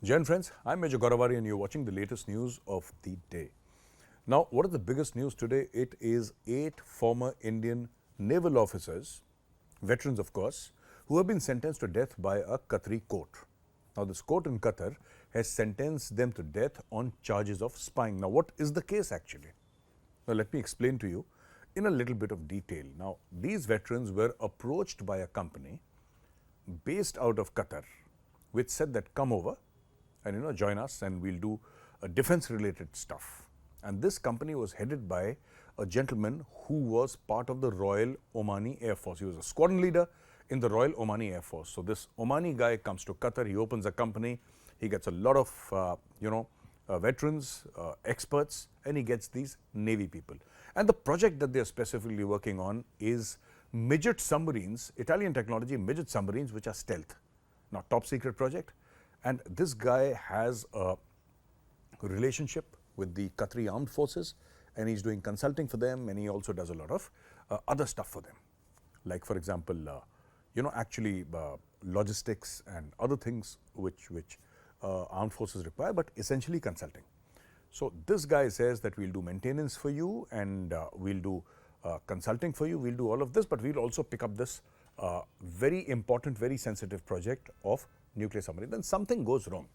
Jai Hind friends, I'm Major Gauravarya and you're watching the latest news of the day. Now, what is the biggest news today? It is 8 former Indian naval officers, veterans of course, who have been sentenced to death by a Qatari court. Now, this court in Qatar has sentenced them to death on charges of spying. Now, what is the case actually? Now, let me explain to you in a little bit of detail. Now, these veterans were approached by a company based out of Qatar, which said that come over and join us and we'll do defense related stuff. And this company was headed by a gentleman who was part of the Royal Omani Airforce. He was a squadron leader in the Royal Omani Airforce. So this Omani guy comes to Qatar, he opens a company, he gets a lot of veterans, experts, and he gets these Navy people. And the project that they are specifically working on is Midget submarines, Italian technology, Midget submarines, which are stealth. Now, top secret project. And this guy has a relationship with the Qatari Armed Forces, and he's doing consulting for them, and he also does a lot of other stuff for them. Like, for example, logistics and other things which armed forces require, but essentially consulting. So this guy says that we'll do maintenance for you and we'll do consulting for you, we'll do all of this, but we'll also pick up this very important, very sensitive project of nuclear submarine. Then something goes wrong.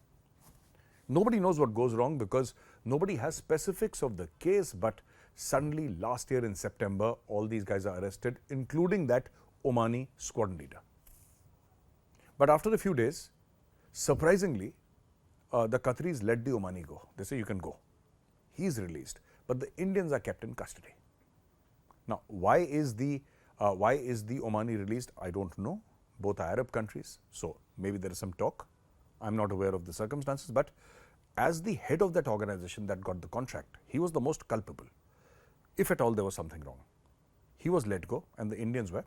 Nobody knows what goes wrong because nobody has specifics of the case, but suddenly last year in September, all these guys are arrested, including that Omani Squadron leader. But after a few days, surprisingly, the Qataris let the Omani go. They say you can go. He's released, but the Indians are kept in custody. Now, why is the Omani released? I don't know. Both are Arab countries, so maybe there is some talk. I'm not aware of the circumstances, but as the head of that organization that got the contract, he was the most culpable. If at all there was something wrong, he was let go, and the Indians were,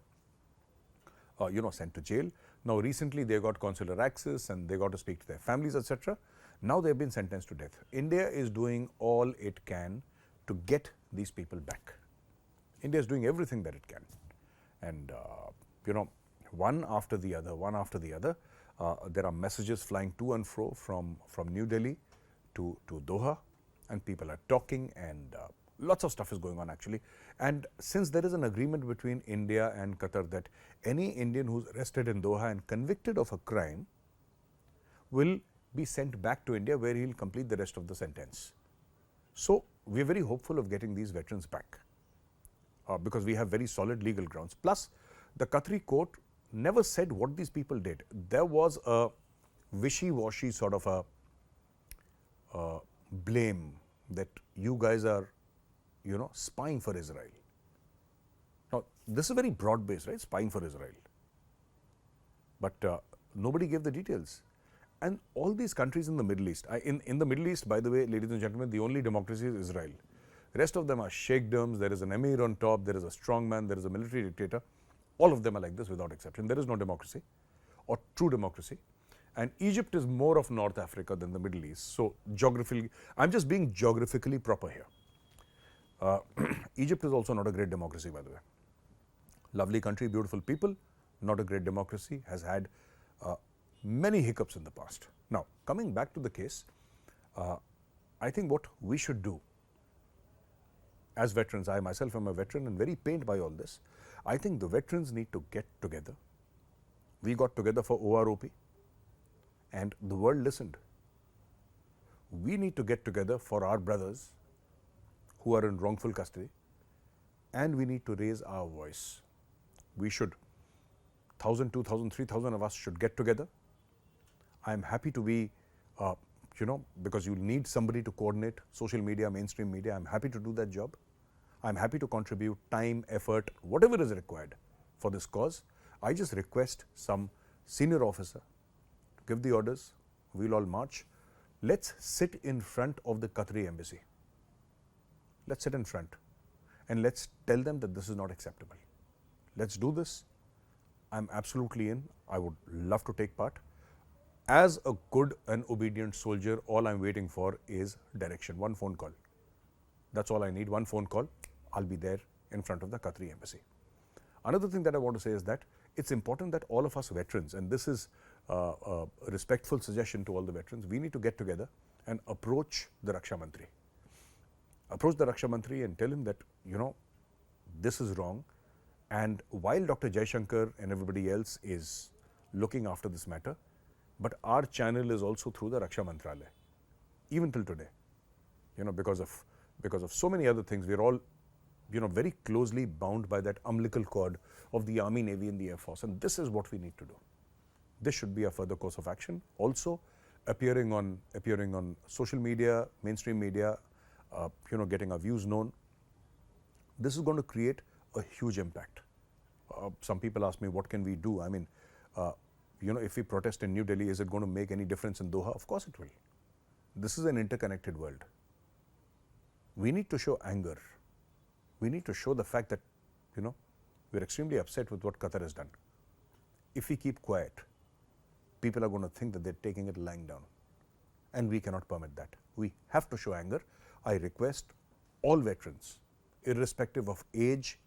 sent to jail. Now, recently they got consular access and they got to speak to their families, etc. Now they have been sentenced to death. India is doing all it can to get these people back. India is doing everything that it can, and one after the other, there are messages flying to and fro from New Delhi to Doha, and people are talking, and lots of stuff is going on actually. And since there is an agreement between India and Qatar that any Indian who's arrested in Doha and convicted of a crime will be sent back to India, where he'll complete the rest of the sentence. So we're very hopeful of getting these veterans back because we have very solid legal grounds. Plus, the Qatari court never said what these people did. There was a wishy-washy sort of a blame that you guys are, spying for Israel. Now, this is very broad-based, right? Spying for Israel. But nobody gave the details. And all these countries in the Middle East, in the Middle East, by the way, ladies and gentlemen, the only democracy is Israel. The rest of them are sheikdoms, there is an emir on top, there is a strongman, there is a military dictator. All of them are like this without exception. There is no democracy or true democracy. And Egypt is more of North Africa than the Middle East. So geographically, I'm just being geographically proper here. Egypt is also not a great democracy, by the way. Lovely country, beautiful people, not a great democracy, has had many hiccups in the past. Now, coming back to the case, I think what we should do as veterans, I myself am a veteran and very pained by all this. I think the veterans need to get together. We got together for OROP and the world listened. We need to get together for our brothers who are in wrongful custody, and we need to raise our voice. We should, 1,000, 2,000, 3,000 of us should get together. I am happy to be, because you need somebody to coordinate social media, mainstream media. I'm happy to do that job. I'm happy to contribute time, effort, whatever is required for this cause. I just request some senior officer to give the orders. We'll all march. Let's sit in front of the Qatari embassy. Let's sit in front and let's tell them that this is not acceptable. Let's do this. I'm absolutely in. I would love to take part. As a good and obedient soldier, all I'm waiting for is direction. One phone call. That's all I need. One phone call. I'll be there in front of the Qatari embassy. Another thing that I want to say is that it's important that all of us veterans, and this is a respectful suggestion to all the veterans. We need to get together and approach the Raksha Mantri. Approach the Raksha Mantri and tell him that, you know, this is wrong. And while Dr. Jaishankar and everybody else is looking after this matter, but our channel is also through the Raksha Mantralaya, even till today. You know, because of so many other things, we're all, you know, very closely bound by that umbilical cord of the Army, Navy and the Air Force. And this is what we need to do. This should be a further course of action. Also, appearing on social media, mainstream media, you know, getting our views known. This is going to create a huge impact. Some people ask me, what can we do? I mean, you know, if we protest in New Delhi, is it going to make any difference in Doha? Of course it will. This is an interconnected world. We need to show anger. We need to show the fact that, you know, we're extremely upset with what Qatar has done. If we keep quiet, people are going to think that they're taking it lying down. And we cannot permit that. We have to show anger. I request all veterans, irrespective of age,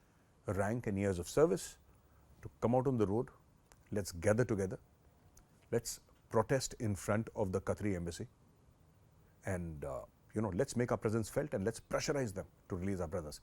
rank and years of service, to come out on the road. Let's gather together. Let's protest in front of the Qatari embassy. And, you know, let's make our presence felt and let's pressurize them to release our brothers.